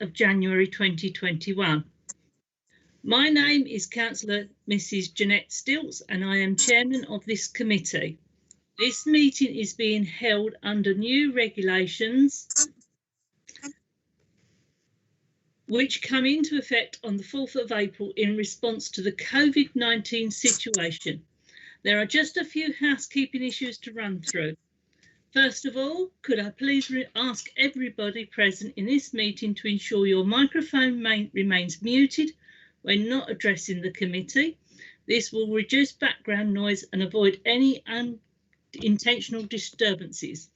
of January 2021. My name is Councillor Mrs. Jeanette Stilts and I am Chairman of this committee. This meeting is being held under new regulations which come into effect on the 4th of April in response to the COVID-19 situation. There are just a few housekeeping issues to run through. First of all, could I please ask everybody present in this meeting to ensure your microphone remains muted when not addressing the committee. This will reduce background noise and avoid any unintentional disturbances.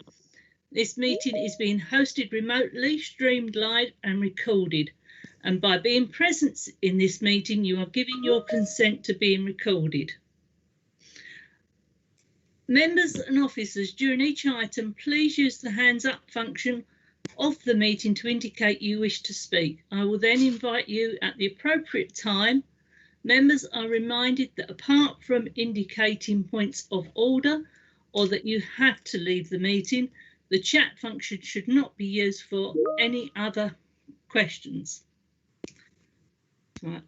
This meeting is being hosted remotely, streamed live and recorded. And by being present in this meeting, you are giving your consent to being recorded. Members and officers, during each item, please use the hands up function of the meeting to indicate you wish to speak. I will then invite you at the appropriate time. Members are reminded that apart from indicating points of order or that you have to leave the meeting, the chat function should not be used for any other questions. Right.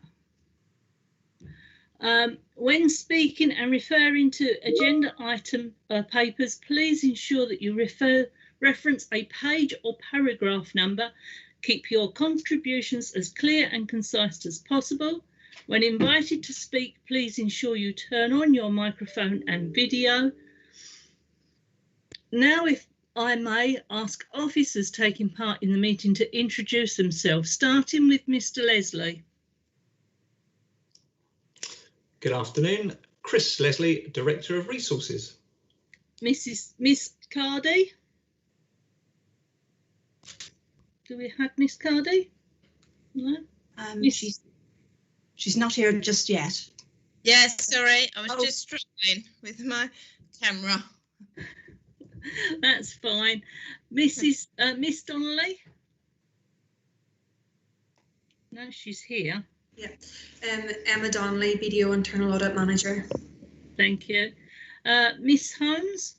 When speaking and referring to agenda item papers, please ensure that you reference a page or paragraph number. Keep your contributions as clear and concise as possible. When invited to speak, please ensure you turn on your microphone and video. Now, if I may ask officers taking part in the meeting to introduce themselves, starting with Mr. Leslie. Good afternoon, Chris Leslie, Director of Resources. Miss Cardy? Do we have Miss Cardy? No? She's not here just yet. Yes, sorry, I was just struggling with my camera. That's fine. Miss Donnelly? No, she's here. Yeah, Emma Donnelly, BDO Internal Audit Manager. Thank you. Miss Holmes?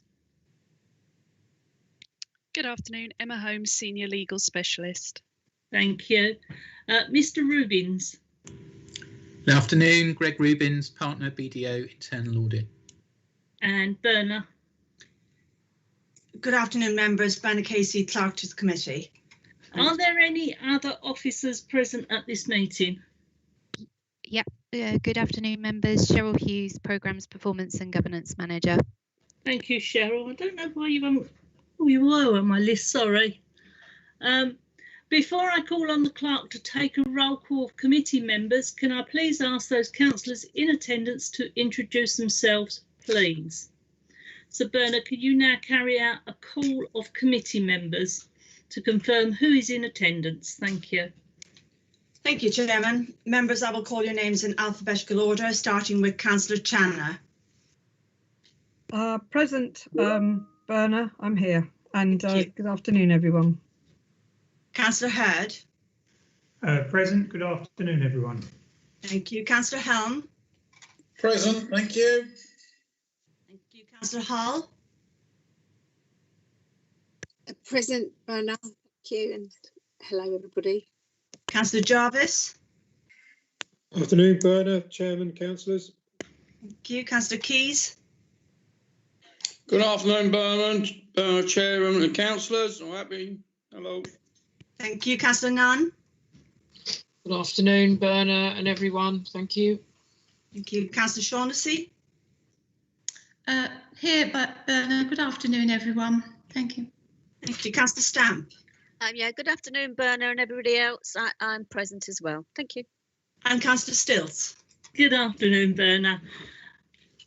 Good afternoon, Emma Holmes, Senior Legal Specialist. Thank you. Mr. Rubins? Good afternoon, Greg Rubins, Partner, BDO Internal Audit. And Berna? Good afternoon, members. Berna Casey, Clerk to the Committee. Are there any other officers present at this meeting? Yep. Good afternoon, members. Cheryl Hughes, Programmes Performance and Governance Manager. Thank you, Cheryl. I don't know why you haven't. Oh, you were on my list. Sorry. Before I call on the clerk to take a roll call of committee members, can I please ask those councillors in attendance to introduce themselves, please? So, Berna, can you now carry out a call of committee members to confirm who is in attendance? Thank you. Thank you, Chairman. Members, I will call your names in alphabetical order, starting with Councillor Chandler. Present, Berna, I'm here. And good afternoon, everyone. Councillor Hurd. Present, good afternoon, everyone. Thank you. Councillor Helm. Present, thank you. Thank you. Councillor Hall. Present, Berna, thank you, and hello, everybody. Councillor Jarvis. Afternoon, Berna, Chairman, councillors. Thank you. Councillor Keys. Good afternoon, Berna, Chairman and councillors. I'm happy. Hello. Thank you. Councillor Nunn. Good afternoon, Berna and everyone. Thank you. Thank you. Councillor Shaughnessy. Here, but Berna. Good afternoon, everyone. Thank you. Thank you. Councillor Stamp. Yeah, good afternoon, Berna and everybody else. I'm present as well. Thank you. And Councillor Stilts. Good afternoon, Berna.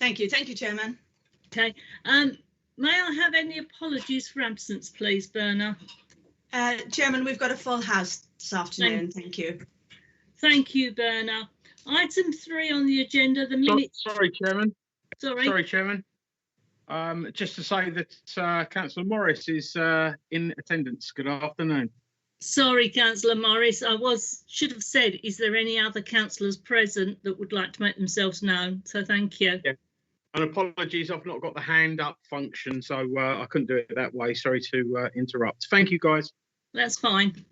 Thank you. Thank you, Chairman. Okay. May I have any apologies for absence, please, Berna? Chairman, we've got a full house this afternoon. Thank you. Thank you, Berna. Item 3 on the agenda, the minutes. Sorry, Chairman. Sorry, Chairman. Just to say that Councillor Morris is in attendance. Good afternoon. Sorry, Councillor Morris. I should have said, is there any other councillors present that would like to make themselves known? So thank you. Yeah. And apologies, I've not got the hand up function, so I couldn't do it that way. Sorry to interrupt. Thank you, guys. That's fine.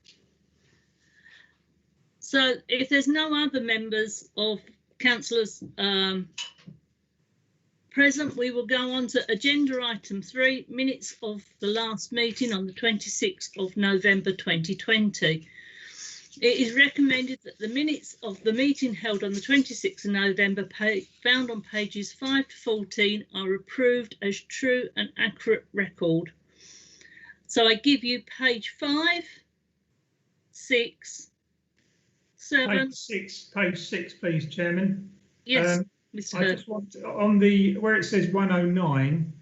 So if there's no other members of councillors present, we will go on to agenda item 3, minutes of the last meeting on the 26th of November 2020. It is recommended that the minutes of the meeting held on the 26th of November, found on pages 5 to 14, are approved as true and accurate record. So I give you page 5, 6, 7. Page six, please, Chairman. Yes, Mr. I Hurd. just want on the where it says 109,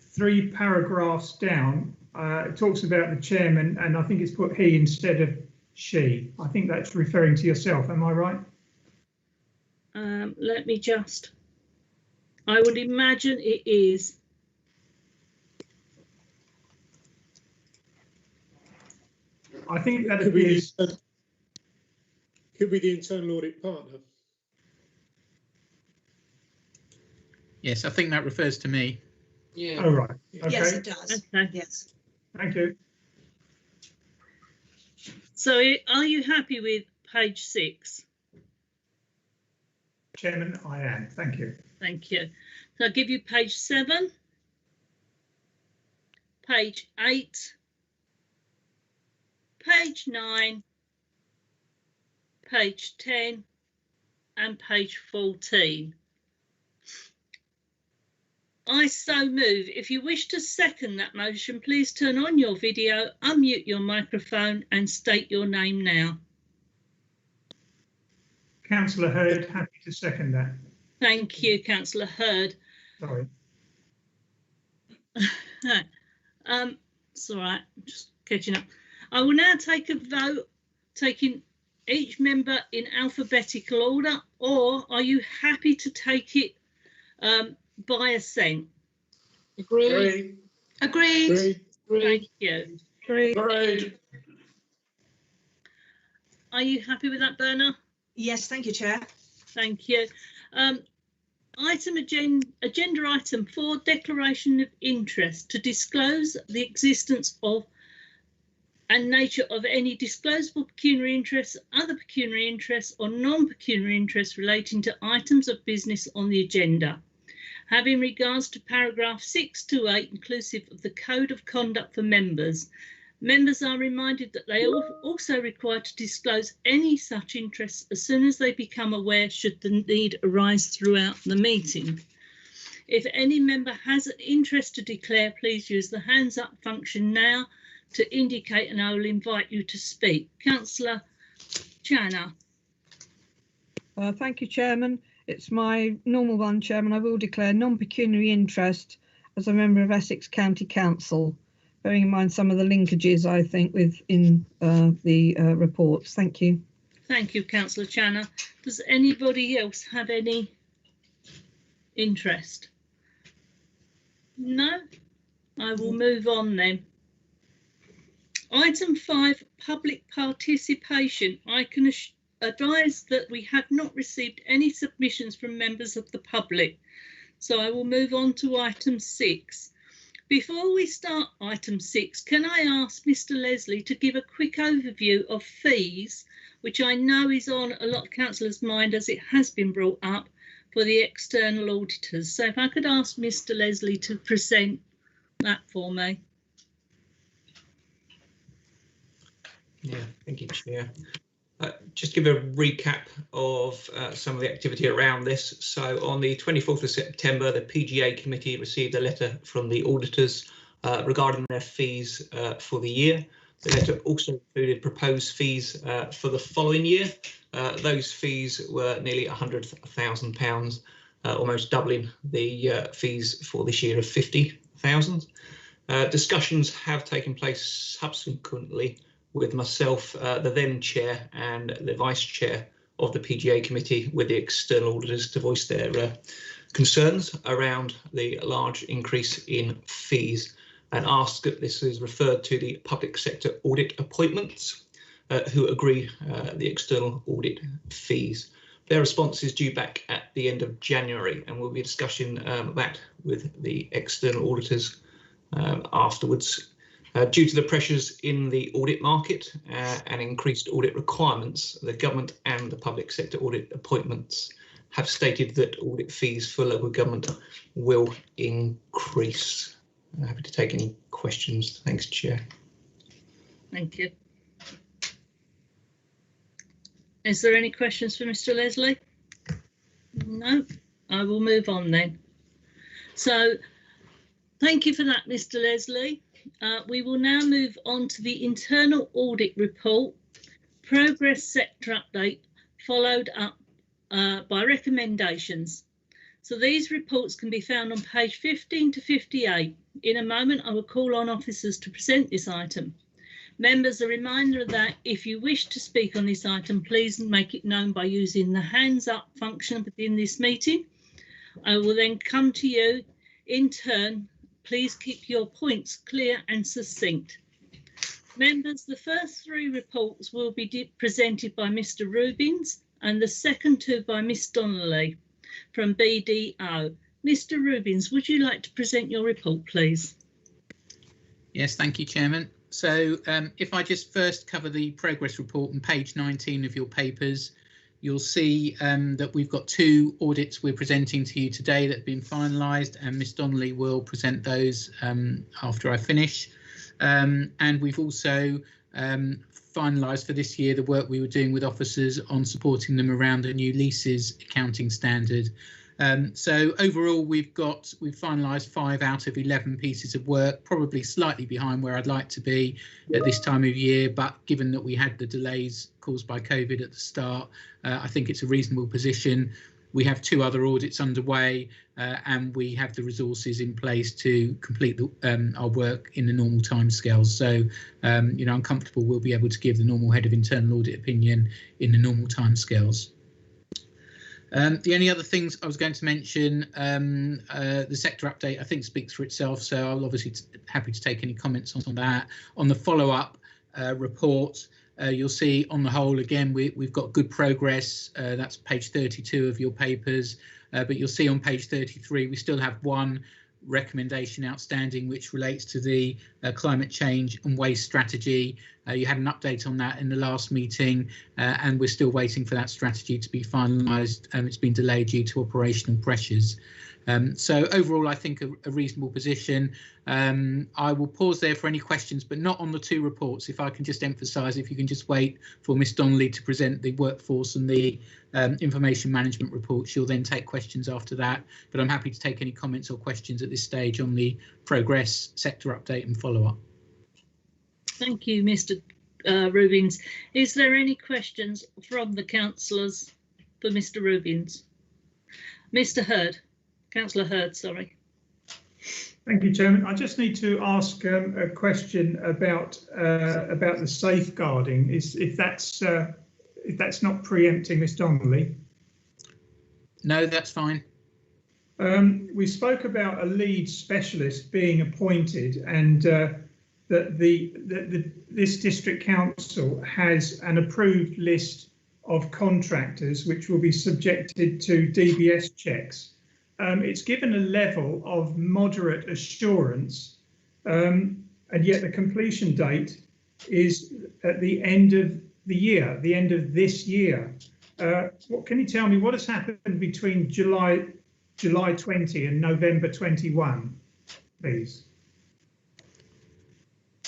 3 paragraphs down. It talks about the chairman, and I think it's put he instead of she. I think that's referring to yourself. Am I right? Let me just. I would imagine it is. I think that Could be appears. Could be the internal audit partner. Yes, I think that refers to me. Yeah. Oh, right. Okay. Yes, it does. Okay. Yes. Thank you. So are you happy with page 6? Chairman, I am. Thank you. Thank you. So I'll give you page 7, page 8, page 9, page 10, and page 14. I so move. If you wish to second that motion, please turn on your video, unmute your microphone and state your name now. Councillor Hurd, happy to second that. Thank you, Councillor Hurd. Sorry. It's all right, I'm just catching up. I will now take a vote, taking each member in alphabetical order, or are you happy to take it by assent? Agreed. Agreed. Thank you. Agreed. Are you happy with that, Berna? Yes, thank you, Chair. Thank you. Agenda item 4, declaration of interest to disclose the existence of and nature of any disclosable pecuniary interests, other pecuniary interests or non-pecuniary interests relating to items of business on the agenda. Having regards to paragraph 6 to 8, inclusive of the Code of Conduct for members, members are reminded that they are also required to disclose any such interests as soon as they become aware should the need arise throughout the meeting. If any member has an interest to declare, please use the hands up function now to indicate, and I will invite you to speak. Councillor Channer. Thank you, Chairman. It's my normal one, Chairman. I will declare non-pecuniary interest as a member of Essex County Council, bearing in mind some of the linkages, I think, within the reports. Thank you. Thank you, Councillor Channer. Does anybody else have any interest? No? I will move on then. Item 5, public participation. I can advise that we have not received any submissions from members of the public. So I will move on to item 6. Before we start item 6, can I ask Mr. Leslie to give a quick overview of fees, which I know is on a lot of councillors' mind as it has been brought up for the external auditors. So if I could ask Mr. Leslie to present that for me. Yeah, thank you, Chair. Just give a recap of some of the activity around this. So on the 24th of September, the PGA committee received a letter from the auditors regarding their fees for the year. The letter also included proposed fees for the following year. Those fees were nearly £100,000, almost doubling the fees for this year of £50,000. Discussions have taken place subsequently with myself, the then chair and the vice chair of the PGA committee, with the external auditors to voice their concerns around the large increase in fees, and ask that this is referred to the public sector audit appointments who agree the external audit fees. Their response is due back at the end of January, and we'll be discussing that with the external auditors afterwards. Due to the pressures in the audit market and increased audit requirements, the government and the public sector audit appointments have stated that audit fees for local government will increase. I'm happy to take any questions. Thanks, Chair. Thank you. Is there any questions for Mr. Leslie? No, I will move on then. So thank you for that, Mr. Leslie. We will now move on to the internal audit report, progress sector update, followed up by recommendations. So these reports can be found on page 15 to 58. In a moment, I will call on officers to present this item. Members, a reminder that if you wish to speak on this item, please make it known by using the hands up function within this meeting. I will then come to you in turn. Please keep your points clear and succinct. Members, the first three reports will be presented by Mr. Rubins and the second two by Ms. Donnelly from BDO. Mr. Rubins, would you like to present your report, please? Yes, thank you, Chairman. So if I just first cover the progress report on page 19 of your papers, you'll see that we've got two audits we're presenting to you today that have been finalised, and Ms Donnelly will present those after I finish. And we've also finalised for this year the work we were doing with officers on supporting them around the new leases accounting standard. So overall, we've finalised 5 out of 11 pieces of work, probably slightly behind where I'd like to be at this time of year, but given that we had the delays caused by COVID at the start, I think it's a reasonable position. We have 2 other audits underway and we have the resources in place to complete our work in the normal timescales. So, you know, I'm comfortable we'll be able to give the normal head of internal audit opinion in the normal timescales. The only other things I was going to mention, the sector update I think speaks for itself, so I'll obviously happy to take any comments on that. On the follow-up report, you'll see on the whole, again, we've got good progress. That's page 32 of your papers, but you'll see on page 33 we still have one recommendation outstanding, which relates to the climate change and waste strategy. You had an update on that in the last meeting, and we're still waiting for that strategy to be finalised. It's been delayed due to operational pressures. So overall, I think a reasonable position. I will pause there for any questions, but not on the 2 reports. If I can just emphasise, if you can just wait for Ms Donnelly to present the workforce and the information management report, she'll then take questions after that. But I'm happy to take any comments or questions at this stage on the progress, sector update and follow-up. Thank you, Mr. Rubins. Is there any questions from the councillors for Mr. Rubins? Mr. Hurd. Councillor Hurd, sorry. Thank you, Chairman. I just need to ask a question about the safeguarding. If that's not preempting Ms Donnelly? No, that's fine. We spoke about a lead specialist being appointed, and that this district council has an approved list of contractors which will be subjected to DBS checks. It's given a level of moderate assurance, and yet the completion date is at the end of the year, the end of this year. What can you tell me? What has happened between July 20 and November 21, please?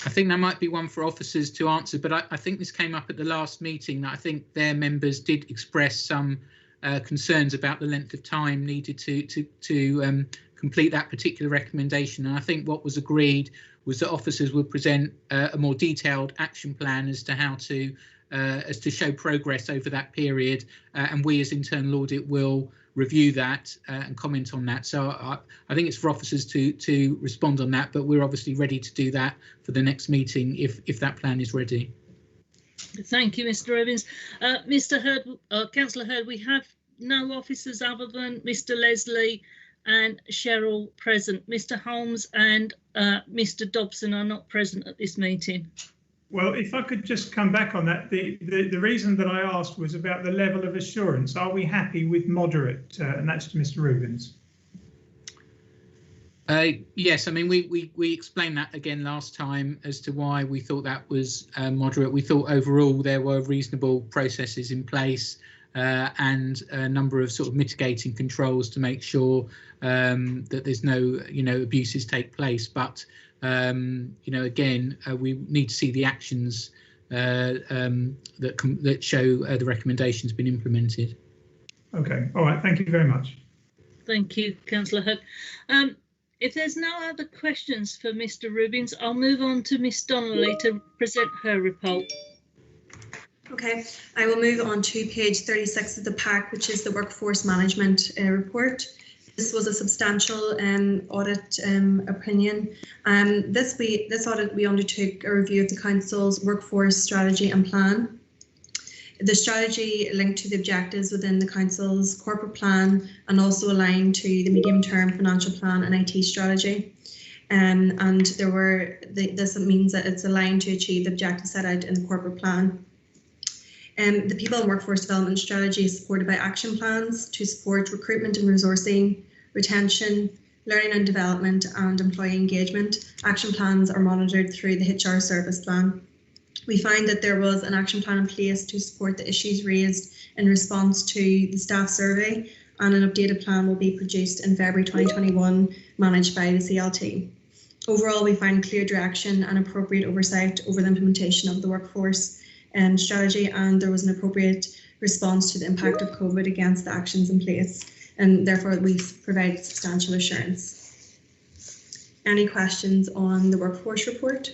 I think that might be one for officers to answer, but I think this came up at the last meeting that I think their members did express some concerns about the length of time needed to complete that particular recommendation. And I think what was agreed was that officers would present a more detailed action plan as to how to show progress over that period, and we as internal audit will review that and comment on that. So I think it's for officers to respond on that, but we're obviously ready to do that for the next meeting if that plan is ready. Thank you, Mr. Rubins. Mr. Hurd, Councillor Hurd, we have no officers other than Mr. Leslie and Cheryl present. Mr. Holmes and Mr. Dobson are not present at this meeting. Well, if I could just come back on that, the reason that I asked was about the level of assurance. Are we happy with moderate? And that's to Mr. Rubins. Yes, I mean, we explained that again last time as to why we thought that was moderate. We thought overall there were reasonable processes in place and a number of sort of mitigating controls to make sure that there's no, abuses take place. But, again, we need to see the actions that show the recommendations been implemented. Okay, all right, thank you very much. Thank you, Councillor Hood. If there's no other questions for Mr. Rubins, I'll move on to Miss Donnelly to present her report. Okay, I will move on to page 36 of the pack, which is the workforce management report. This was a substantial audit opinion. This audit, we undertook a review of the Council's workforce strategy and plan. The strategy linked to the objectives within the Council's corporate plan and also aligned to the medium-term financial plan and IT strategy. And this means that it's aligned to achieve the objectives set out in the corporate plan. The people and workforce development strategy is supported by action plans to support recruitment and resourcing, retention, learning and development, and employee engagement. Action plans are monitored through the HR service plan. We find that there was an action plan in place to support the issues raised in response to the staff survey, and an updated plan will be produced in February 2021, managed by the CLT. Overall, we find clear direction and appropriate oversight over the implementation of the workforce strategy, and there was an appropriate response to the impact of COVID against the actions in place, and therefore we provide substantial assurance. Any questions on the workforce report?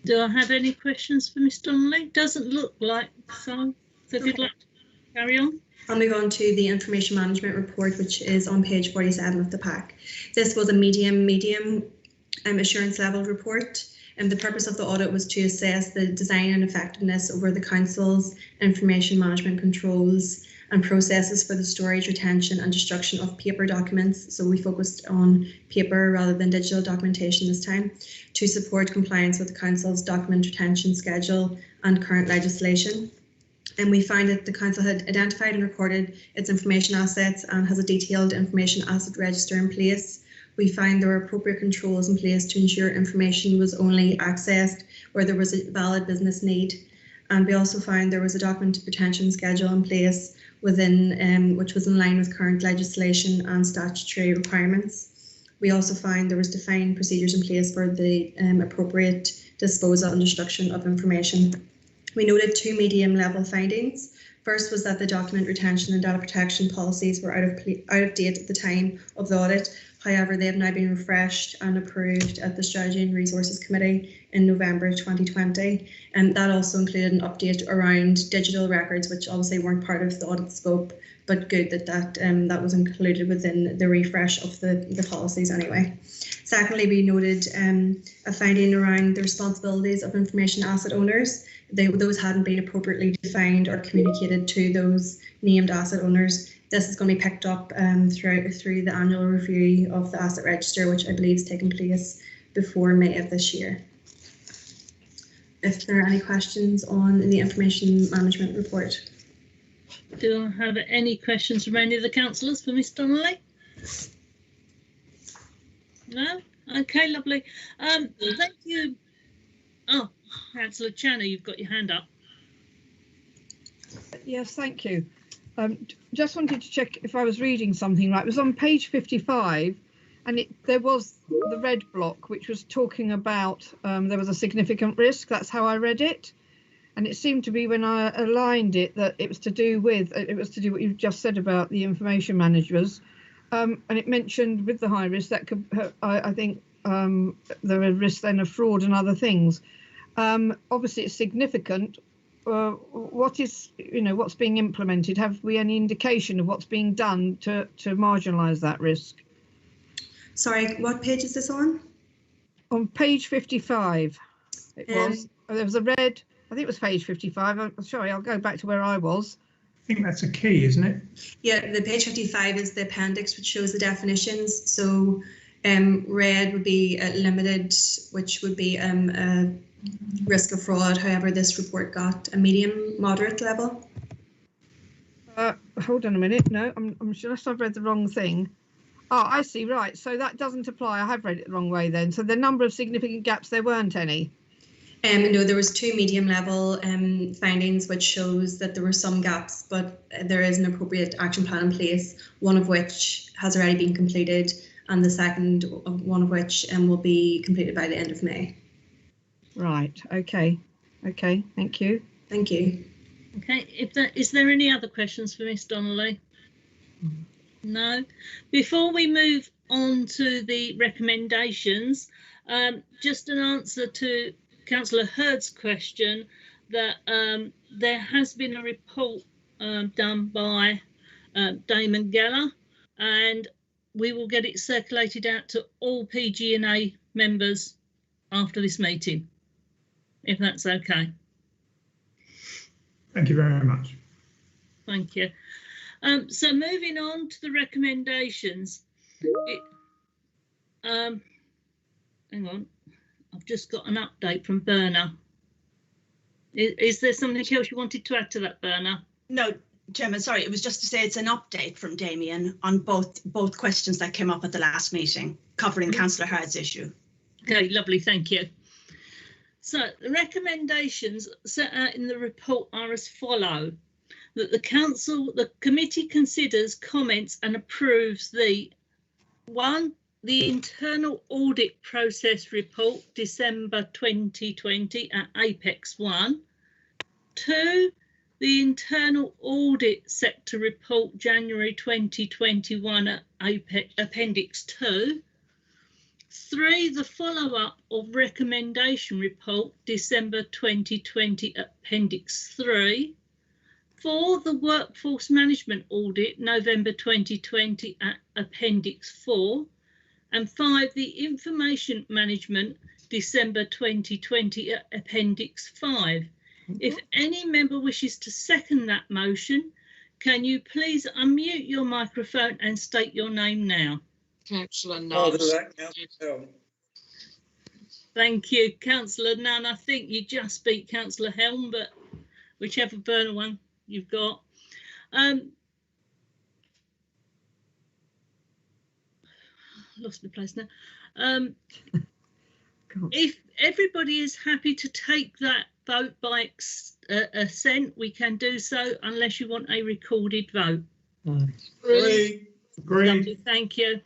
Do I have any questions for Miss Donnelly? Doesn't look like so. So if you'd like to carry on. I'll move on to the information management report, which is on page 47 of the pack. This was a medium assurance level report, and the purpose of the audit was to assess the design and effectiveness over the Council's information management controls and processes for the storage, retention and destruction of paper documents. So we focused on paper rather than digital documentation this time, to support compliance with the Council's document retention schedule and current legislation. And we find that the Council had identified and recorded its information assets and has a detailed information asset register in place. We find there were appropriate controls in place to ensure information was only accessed where there was a valid business need. And we also find there was a document retention schedule in place within which was in line with current legislation and statutory requirements. We also find there was defined procedures in place for the appropriate disposal and destruction of information. We noted two medium level findings. First was that the document retention and data protection policies were out of date at the time of the audit. However, they have now been refreshed and approved at the Strategy and Resources Committee in November 2020. And that also included an update around digital records, which obviously weren't part of the audit scope, but good that that was included within the refresh of the policies anyway. Secondly, we noted a finding around the responsibilities of information asset owners. Those hadn't been appropriately defined or communicated to those named asset owners. This is going to be picked up through the annual review of the asset register, which I believe is taking place before May of this year. If there are any questions on the information management report. Do I have any questions from any of the councillors for Miss Donnelly? No? Okay, lovely. Thank you. Oh, Councillor Channer, you've got your hand up. Yes, thank you. Just wanted to check if I was reading something right. It was on page 55, and there was the red block, which was talking about there was a significant risk. That's how I read it. And it seemed to be when I aligned it that it was to do what you've just said about the information managers. And it mentioned with the high risk that could, I think there are risks then of fraud and other things. Obviously, it's significant. What's being implemented? Have we any indication of what's being done to marginalise that risk? Sorry, what page is this on? On page 55. There was a red. I think it was page 55. I'm sorry, I'll go back to where I was. I think that's a key, isn't it? Yeah, the page 55 is the appendix, which shows the definitions. So red would be limited, which would be risk of fraud. However, this report got a medium moderate level. Hold on a minute. No, I'm sure I've read the wrong thing. Oh, I see. Right. So that doesn't apply. I have read it the wrong way then. So the number of significant gaps, there weren't any. No, there was 2 medium level findings, which shows that there were some gaps, but there is an appropriate action plan in place, one of which has already been completed, and the second one of which will be completed by the end of May. Right. Okay. Okay. Thank you. Thank you. Okay. Is there any other questions for Miss Donnelly? No. Before we move on to the recommendations, just an answer to Councillor Hurd's question that there has been a report done by Damon Geller, and we will get it circulated out to all PG&A members after this meeting, if that's okay. Thank you very much. Thank you. So moving on to the recommendations. Hang on, I've just got an update from Berna. Is there something else you wanted to add to that, Berna? No, Chairman, sorry, it was just to say it's an update from Damien on both questions that came up at the last meeting, covering Councillor Hurd's issue. Okay, lovely, thank you. So the recommendations set out in the report are as follow: that the committee considers, comments and approves the internal audit process report December 2020 at Apex 1. 2, the internal audit sector report January 2021 at Appendix 2. 3, the follow-up of recommendation report December 2020 Appendix 3. 4, the workforce management audit November 2020 at Appendix 4. And 5, the information management December 2020 at Appendix 5. If any member wishes to second that motion, can you please unmute your microphone and state your name now? Councillor Nunn. I'll do that, Councillor. Thank you, Councillor Nunn. I think you just beat Councillor Helm, but whichever burner one you've got. Lost my place now. If everybody is happy to take that vote by assent, we can do so, unless you want a recorded vote. Agree. Lovely, thank you.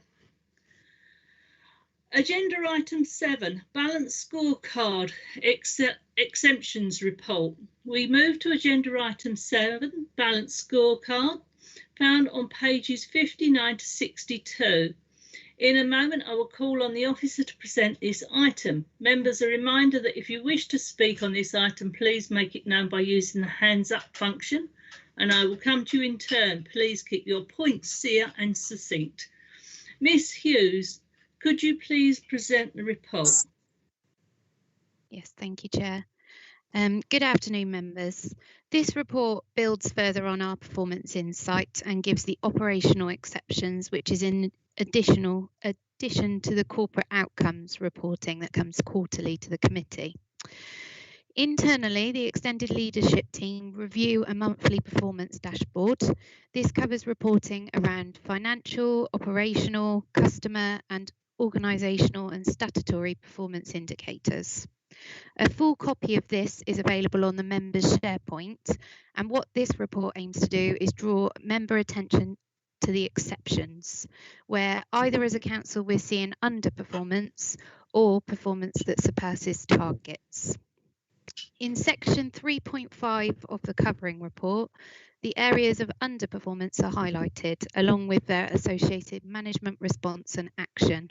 Agenda item 7, balance scorecard exemptions report. We move to agenda item 7, balance scorecard, found on pages 59 to 62. In a moment, I will call on the officer to present this item. Members, a reminder that if you wish to speak on this item, please make it known by using the hands up function, and I will come to you in turn. Please keep your points clear and succinct. Miss Hughes, could you please present the report? Yes, thank you, Chair. Good afternoon, members. This report builds further on our performance insight and gives the operational exceptions, which is in addition to the corporate outcomes reporting that comes quarterly to the committee. Internally, the extended leadership team review a monthly performance dashboard. This covers reporting around financial, operational, customer and organisational and statutory performance indicators. A full copy of this is available on the members' SharePoint, and what this report aims to do is draw member attention to the exceptions, where either as a council we're seeing underperformance or performance that surpasses targets. In section 3.5 of the covering report, the areas of underperformance are highlighted, along with their associated management response and action.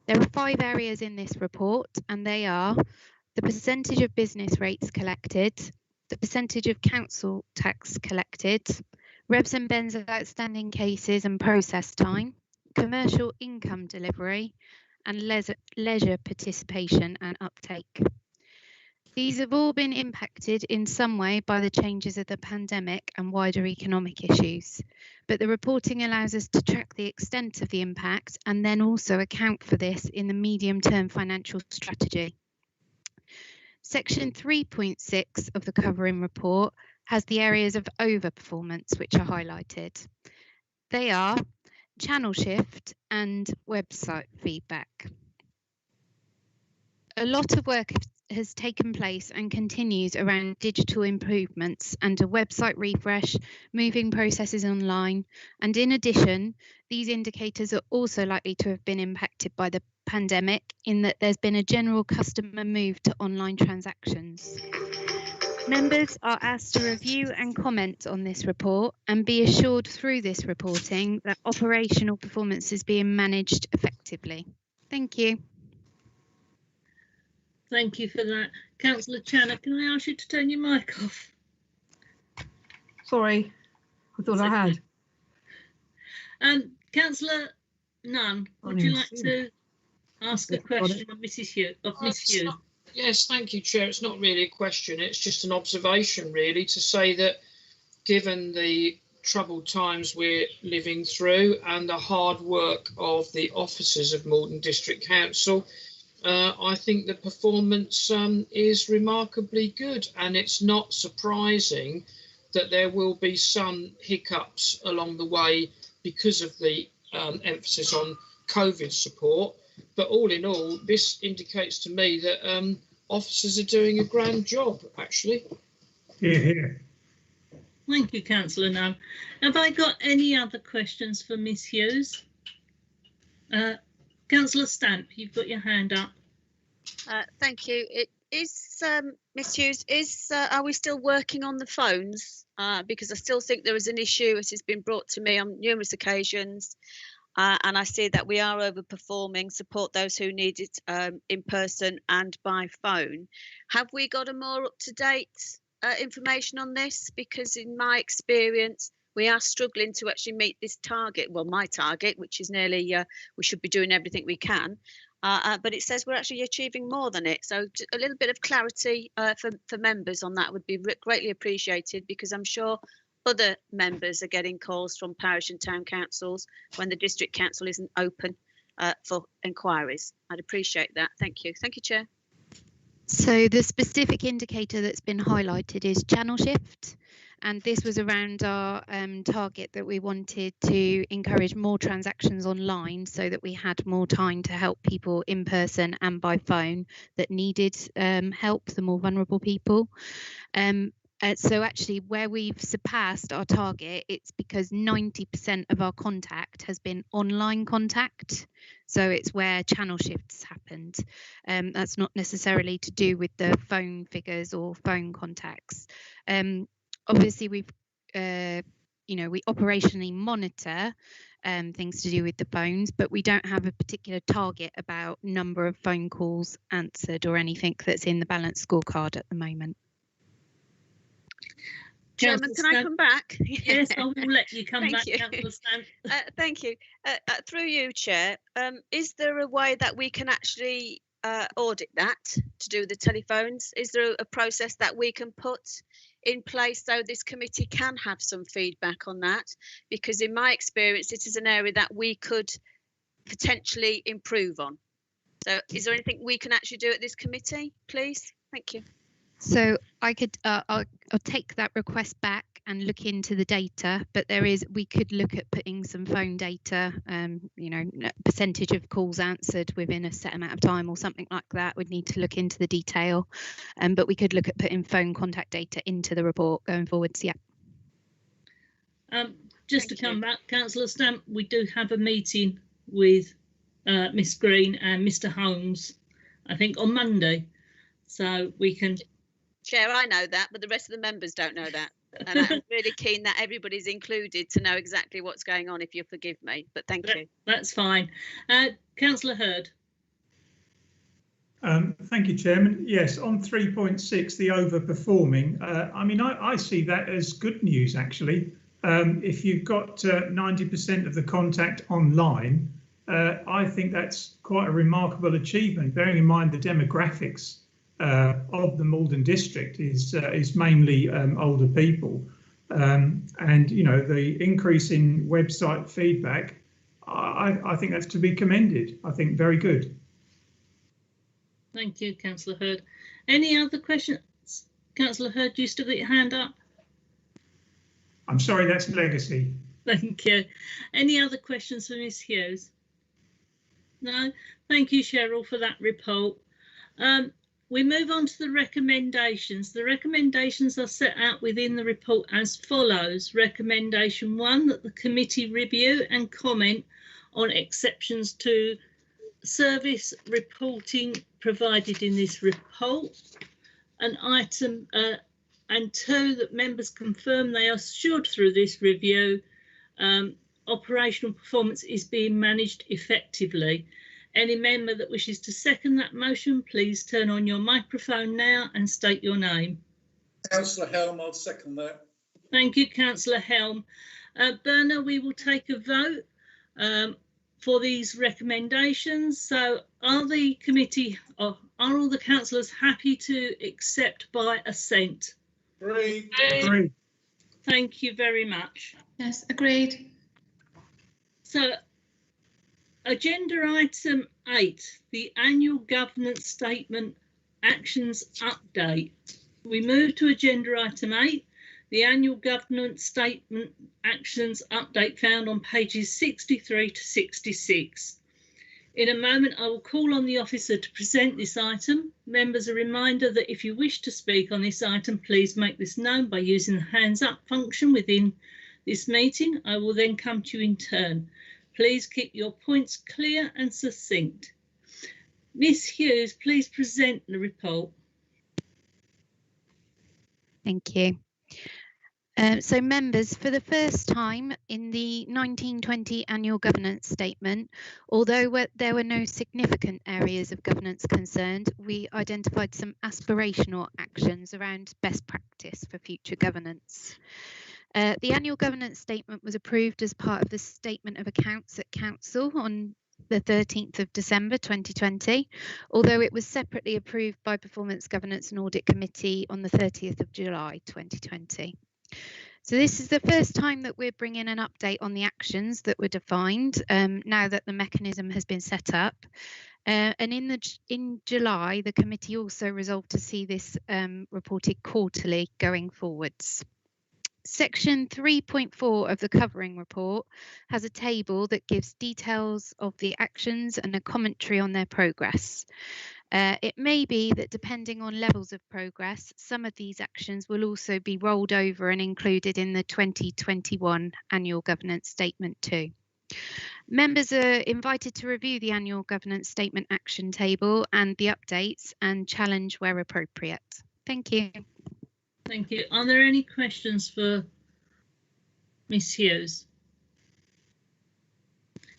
There are 5 areas in this report, and they are the percentage of business rates collected, the percentage of council tax collected, Revs and Bens of outstanding cases and process time, commercial income delivery, and leisure participation and uptake. These have all been impacted in some way by the changes of the pandemic and wider economic issues, but the reporting allows us to track the extent of the impact and then also account for this in the medium-term financial strategy. Section 3.6 of the covering report has the areas of overperformance which are highlighted. They are channel shift and website feedback. A lot of work has taken place and continues around digital improvements and a website refresh, moving processes online. And in addition, these indicators are also likely to have been impacted by the pandemic in that there's been a general customer move to online transactions. Members are asked to review and comment on this report and be assured through this reporting that operational performance is being managed effectively. Thank you. Thank you for that. Councillor Channer, can I ask you to turn your mic off? Sorry, I thought I had. Councillor Nunn, would you like to ask a question of Mrs. Hughes? Miss Hughes? Yes, thank you, Chair. It's not really a question, it's just an observation, really, to say that given the troubled times we're living through and the hard work of the officers of Malden District Council, I think the performance is remarkably good, and it's not surprising that there will be some hiccups along the way because of the emphasis on COVID support. But all in all, this indicates to me that officers are doing a grand job, actually. Here. Thank you, Councillor Nunn. Have I got any other questions for Miss Hughes? Councillor Stamp, you've got your hand up. Thank you. It is Miss Hughes. Are we still working on the phones? Because I still think there is an issue. It has been brought to me on numerous occasions, and I see that we are overperforming. Support those who need it in person and by phone. Have we got a more up-to-date information on this? Because in my experience, we are struggling to actually meet this target. Well, my target, which is nearly, we should be doing everything we can. But it says we're actually achieving more than it. So a little bit of clarity for members on that would be greatly appreciated, because I'm sure other members are getting calls from parish and town councils when the district council isn't open for inquiries. I'd appreciate that. Thank you. Thank you, Chair. So the specific indicator that's been highlighted is channel shift. And this was around our target that we wanted to encourage more transactions online so that we had more time to help people in person and by phone that needed help, the more vulnerable people. So actually where we've surpassed our target, it's because 90% of our contact has been online contact. So it's where channel shifts happened. That's not necessarily to do with the phone figures or phone contacts. Obviously, we operationally monitor things to do with the phones, but we don't have a particular target about number of phone calls answered or anything that's in the balanced scorecard at the moment. Chairman, can I come back? Yes, I will let you come back. Thank you. Through you, Chair, is there a way that we can actually audit that to do the telephones? Is there a process that we can put in place so this committee can have some feedback on that? Because in my experience, it is an area that we could potentially improve on. So is there anything we can actually do at this committee, please? Thank you. So I could, I'll take that request back and look into the data, but we could look at putting some phone data, percentage of calls answered within a set amount of time or something like that. We'd need to look into the detail, but we could look at putting phone contact data into the report going forwards. Yeah. Just to come back, Councillor Stamp, we do have a meeting with Miss Green and Mr. Holmes, I think on Monday, so we can. Chair, I know that, but the rest of the members don't know that. And I'm really keen that everybody's included to know exactly what's going on, if you'll forgive me. But thank you. That's fine. Councillor Hurd. Thank you, Chairman. Yes, on 3.6, the overperforming. I see that as good news, actually. If you've got 90% of the contact online, I think that's quite a remarkable achievement, bearing in mind the demographics of the Malden district is mainly older people, and the increase in website feedback, I think that's to be commended. I think very good. Thank you, Councillor Hurd. Any other questions? Councillor Hurd, you still got your hand up? I'm sorry, that's legacy. Thank you. Any other questions for Ms Hughes? No? Thank you, Cheryl, for that report. We move on to the recommendations. The recommendations are set out within the report as follows. Recommendation 1, that the committee review and comment on exceptions to service reporting provided in this report. And 2, that members confirm they are assured through this review operational performance is being managed effectively. Any member that wishes to second that motion, please turn on your microphone now and state your name. Councillor Helm, I'll second that. Thank you, Councillor Helm. Berna, we will take a vote for these recommendations. So are the committee, or are all the councillors happy to accept by assent? Agreed. Agreed. Thank you very much. Yes, agreed. So agenda item 8, the annual governance statement actions update. We move to agenda item 8, the annual governance statement actions update found on pages 63 to 66. In a moment, I will call on the officer to present this item. Members, a reminder that if you wish to speak on this item, please make this known by using the hands up function within this meeting. I will then come to you in turn. Please keep your points clear and succinct. Ms Hughes, please present the report. Thank you. So members, for the first time in the 1920 annual governance statement, although there were no significant areas of governance concerned, we identified some aspirational actions around best practice for future governance. The annual governance statement was approved as part of the Statement of Accounts at Council on the 13th of December 2020, although it was separately approved by Performance Governance and Audit Committee on the 30th of July 2020. So this is the first time that we're bringing an update on the actions that were defined now that the mechanism has been set up. And in July, the committee also resolved to see this reported quarterly going forwards. Section 3.4 of the covering report has a table that gives details of the actions and a commentary on their progress. It may be that depending on levels of progress, some of these actions will also be rolled over and included in the 2021 annual governance statement too. Members are invited to review the annual governance statement action table and the updates and challenge where appropriate. Thank you. Thank you. Are there any questions for Ms Hughes?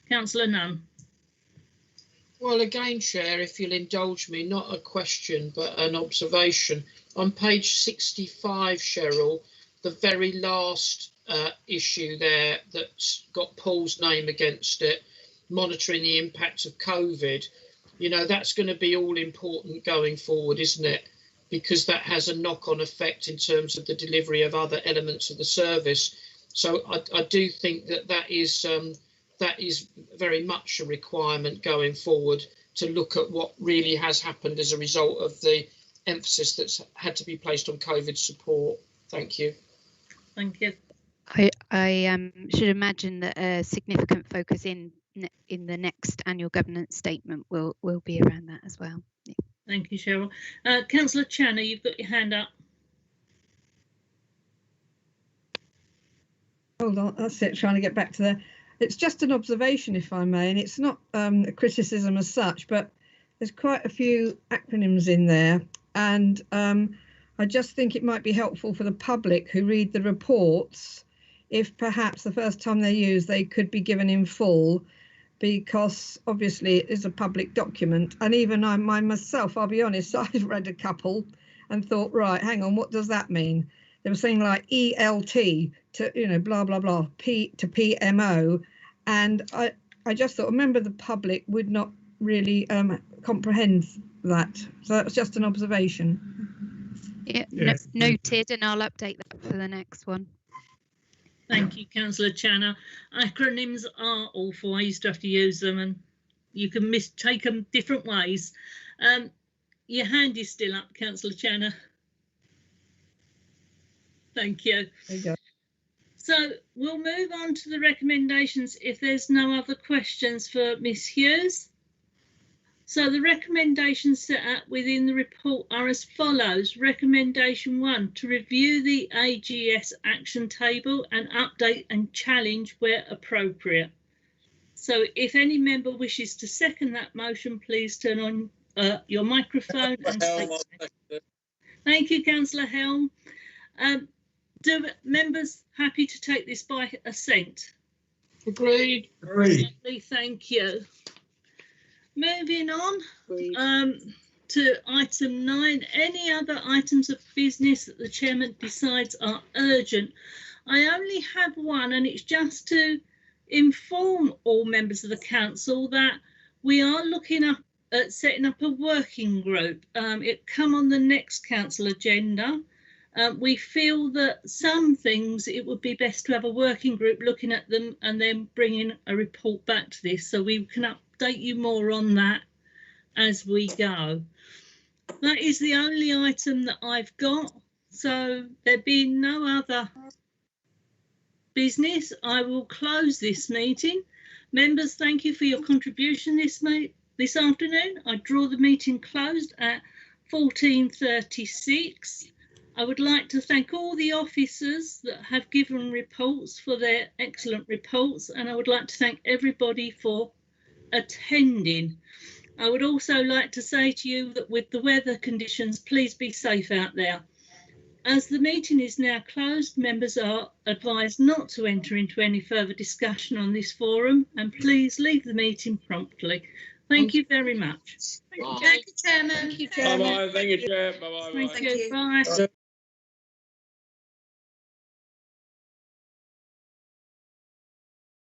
Councillor Nunn. Well, again, Chair, if you'll indulge me, not a question, but an observation. On page 65, Cheryl, the very last issue there that's got Paul's name against it, monitoring the impact of COVID, you know, that's going to be all important going forward, isn't it? Because that has a knock-on effect in terms of the delivery of other elements of the service. So I do think that is very much a requirement going forward to look at what really has happened as a result of the emphasis that's had to be placed on COVID support. Thank you. Thank you. I should imagine that a significant focus in the next annual governance statement will be around that as well. Yeah. Thank you, Cheryl. Councillor Channer, you've got your hand up. Hold on, that's it, trying to get back to there. It's just an observation, if I may, and it's not a criticism as such, but there's quite a few acronyms in there, and I just think it might be helpful for the public who read the reports if perhaps the first time they're used, they could be given in full, because obviously it is a public document. And even I myself, I'll be honest, I've read a couple and thought, right, hang on, what does that mean? They were saying like ELT to, you know, blah, blah, blah, P to PMO. And I just thought a member of the public would not really comprehend that. So that was just an observation. Yeah, yes. Noted, and I'll update that for the next one. Thank you, Councillor Channer. Acronyms are awful. I used to have to use them, and you can mistake them different ways. Your hand is still up, Councillor Channer. Thank you. There you go. So we'll move on to the recommendations if there's no other questions for Ms Hughes. So the recommendations set out within the report are as follows. Recommendation 1, to review the AGS action table and update and challenge where appropriate. So if any member wishes to second that motion, please turn on your microphone. And thank you, Councillor Helm. Do members happy to take this by assent? Agreed. Lovely, thank you. Moving on to item 9, any other items of business that the chairman decides are urgent. I only have one, and it's just to inform all members of the council that we are looking up at setting up a working group. It come on the next council agenda. We feel that some things it would be best to have a working group looking at them and then bringing a report back to this, so we can update you more on that as we go. That is the only item that I've got. So there being no other business, I will close this meeting. Members, thank you for your contribution this afternoon. I draw the meeting closed at 14:36. I would like to thank all the officers that have given reports for their excellent reports, and I would like to thank everybody for attending. I would also like to say to you that with the weather conditions, please be safe out there. As the meeting is now closed, members are advised not to enter into any further discussion on this forum, and please leave the meeting promptly. Thank you very much. Thank you, Chairman. Bye-bye. Thank you, Chair. Bye-bye. Thank you. Bye.